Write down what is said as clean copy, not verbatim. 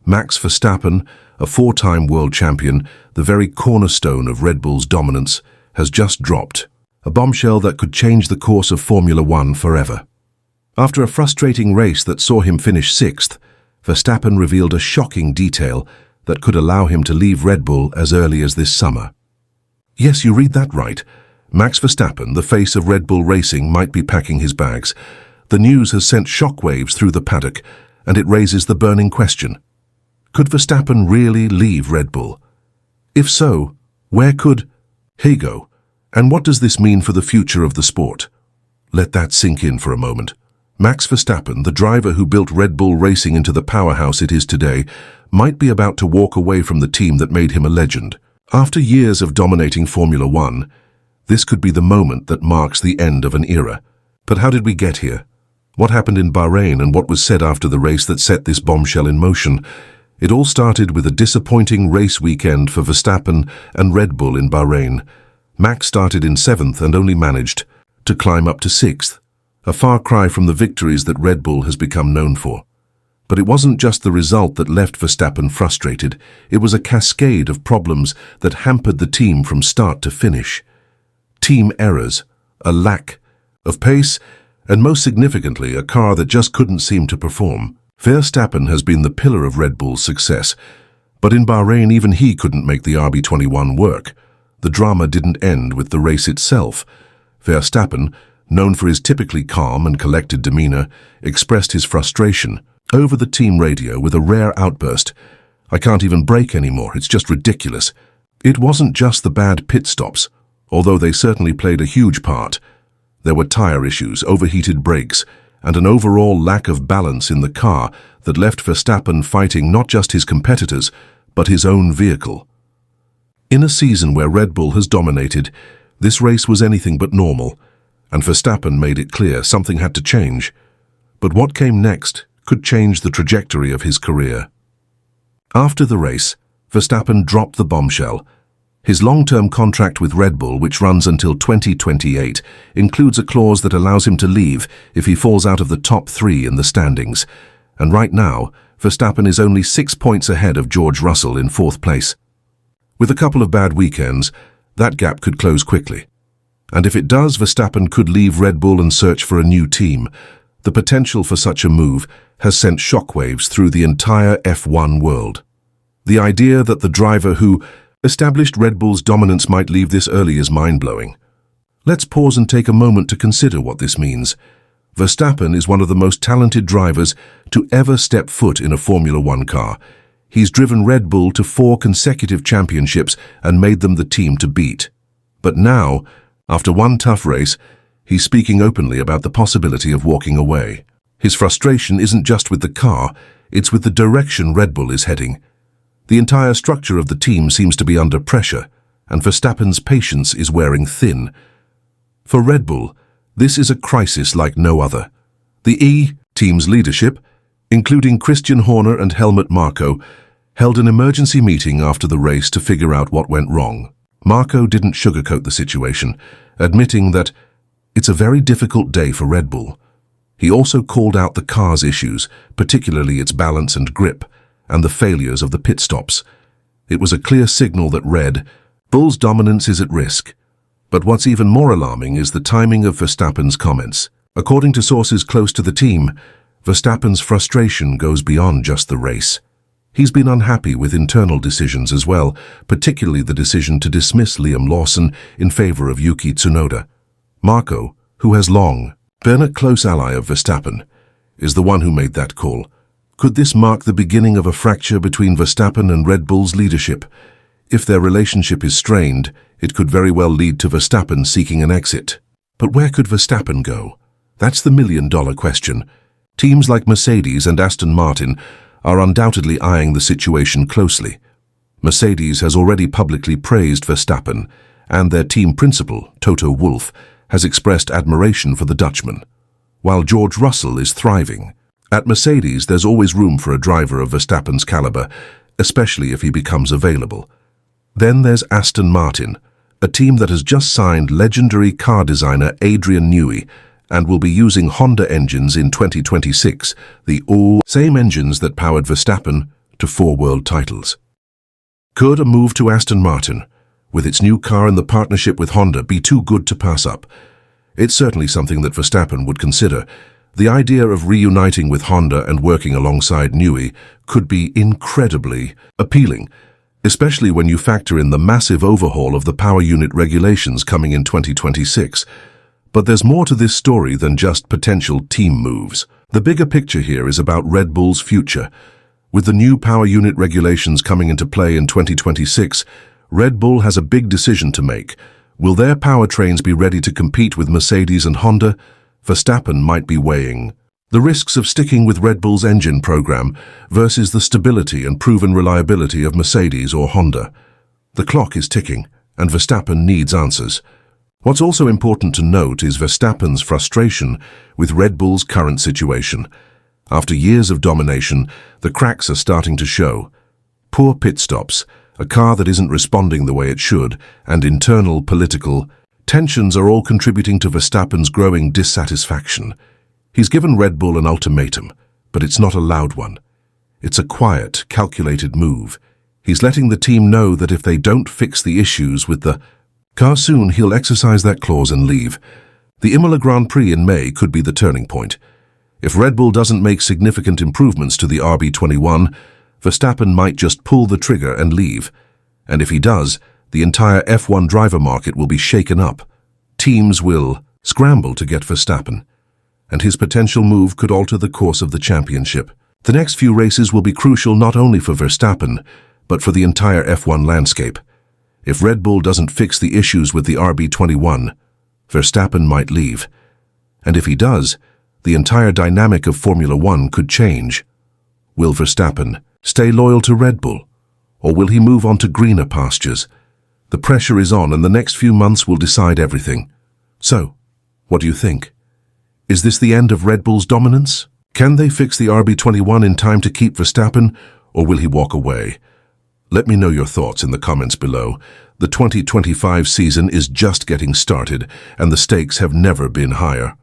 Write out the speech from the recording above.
Max Verstappen, a four-time world champion, the very cornerstone of Red Bull's dominance, has just dropped, a bombshell that could change the course of Formula One forever. After a frustrating race that saw him finish sixth, Verstappen revealed a shocking detail that could allow him to leave Red Bull as early as this summer. Yes, you read that right. Max Verstappen, the face of Red Bull Racing, might be packing his bags. The news has sent shockwaves through the paddock, and it raises the burning question. Could Verstappen really leave Red Bull? If so, where could he go? And what does this mean for the future of the sport? Let that sink in for a moment. Max Verstappen, the driver who built Red Bull Racing into the powerhouse it is today, might be about to walk away from the team that made him a legend. After years of dominating Formula One, this could be the moment that marks the end of an era. But how did we get here? What happened in Bahrain and what was said after the race that set this bombshell in motion? It all started with a disappointing race weekend for Verstappen and Red Bull in Bahrain. Max started in seventh and only managed to climb up to sixth, a far cry from the victories that Red Bull has become known for. But it wasn't just the result that left Verstappen frustrated. It was a cascade of problems that hampered the team from start to finish. Team errors, a lack of pace, and most significantly, a car that just couldn't seem to perform. Verstappen has been the pillar of Red Bull's success, but in Bahrain even he couldn't make the RB21 work. The drama didn't end with the race itself. Verstappen, known for his typically calm and collected demeanor, expressed his frustration over the team radio with a rare outburst. "I can't even brake anymore, it's just ridiculous." It wasn't just the bad pit stops, although they certainly played a huge part. There were tire issues, overheated brakes, and an overall lack of balance in the car that left Verstappen fighting not just his competitors, but his own vehicle. In a season where Red Bull has dominated, this race was anything but normal, and Verstappen made it clear something had to change. But what came next could change the trajectory of his career. After the race, Verstappen dropped the bombshell. His long-term contract with Red Bull, which runs until 2028, includes a clause that allows him to leave if he falls out of the top three in the standings. And right now, Verstappen is only 6 points ahead of George Russell in fourth place. With a couple of bad weekends, that gap could close quickly. And if it does, Verstappen could leave Red Bull and search for a new team. The potential for such a move has sent shockwaves through the entire F1 world. The idea that the driver who established Red Bull's dominance might leave this early is mind-blowing. Let's pause and take a moment to consider what this means. Verstappen is one of the most talented drivers to ever step foot in a Formula One car. He's driven Red Bull to 4 consecutive championships and made them the team to beat. But now, after one tough race, he's speaking openly about the possibility of walking away. His frustration isn't just with the car, it's with the direction Red Bull is heading. The entire structure of the team seems to be under pressure, and Verstappen's patience is wearing thin. For Red Bull, this is a crisis like no other. The team's leadership, including Christian Horner and Helmut Marko, held an emergency meeting after the race to figure out what went wrong. Marko didn't sugarcoat the situation, admitting that it's a very difficult day for Red Bull. He also called out the car's issues, particularly its balance and grip, and the failures of the pit stops. It was a clear signal that Red Bull's dominance is at risk. But what's even more alarming is the timing of Verstappen's comments. According to sources close to the team, Verstappen's frustration goes beyond just the race. He's been unhappy with internal decisions as well, particularly the decision to dismiss Liam Lawson in favor of Yuki Tsunoda. Marko, who has long been a close ally of Verstappen, is the one who made that call. Could this mark the beginning of a fracture between Verstappen and Red Bull's leadership? If their relationship is strained, it could very well lead to Verstappen seeking an exit. But where could Verstappen go? That's the million-dollar question. Teams like Mercedes and Aston Martin are undoubtedly eyeing the situation closely. Mercedes has already publicly praised Verstappen, and their team principal, Toto Wolff, has expressed admiration for the Dutchman. While George Russell is thriving. At Mercedes, there's always room for a driver of Verstappen's caliber, especially if he becomes available. Then there's Aston Martin, a team that has just signed legendary car designer Adrian Newey and will be using Honda engines in 2026, the all-same engines that powered Verstappen to 4 world titles. Could a move to Aston Martin, with its new car and the partnership with Honda, be too good to pass up? It's certainly something that Verstappen would consider. The idea of reuniting with Honda and working alongside Newey could be incredibly appealing, especially when you factor in the massive overhaul of the power unit regulations coming in 2026. But there's more to this story than just potential team moves. The bigger picture here is about Red Bull's future. With the new power unit regulations coming into play in 2026, Red Bull has a big decision to make. Will their powertrains be ready to compete with Mercedes and Honda? Verstappen might be weighing the risks of sticking with Red Bull's engine program versus the stability and proven reliability of Mercedes or Honda. The clock is ticking, and Verstappen needs answers. What's also important to note is Verstappen's frustration with Red Bull's current situation. After years of domination, the cracks are starting to show. Poor pit stops, a car that isn't responding the way it should, and internal political tensions are all contributing to Verstappen's growing dissatisfaction. He's given Red Bull an ultimatum, but it's not a loud one. It's a quiet, calculated move. He's letting the team know that if they don't fix the issues with the car soon, he'll exercise that clause and leave. The Imola Grand Prix in May could be the turning point. If Red Bull doesn't make significant improvements to the RB21, Verstappen might just pull the trigger and leave. And if he does, the entire F1 driver market will be shaken up. Teams will scramble to get Verstappen, and his potential move could alter the course of the championship. The next few races will be crucial not only for Verstappen, but for the entire F1 landscape. If Red Bull doesn't fix the issues with the RB21, Verstappen might leave. And if he does, the entire dynamic of Formula One could change. Will Verstappen stay loyal to Red Bull, or will he move on to greener pastures? The pressure is on, and the next few months will decide everything. So, what do you think? Is this the end of Red Bull's dominance? Can they fix the RB21 in time to keep Verstappen, or will he walk away? Let me know your thoughts in the comments below. The 2025 season is just getting started, and the stakes have never been higher.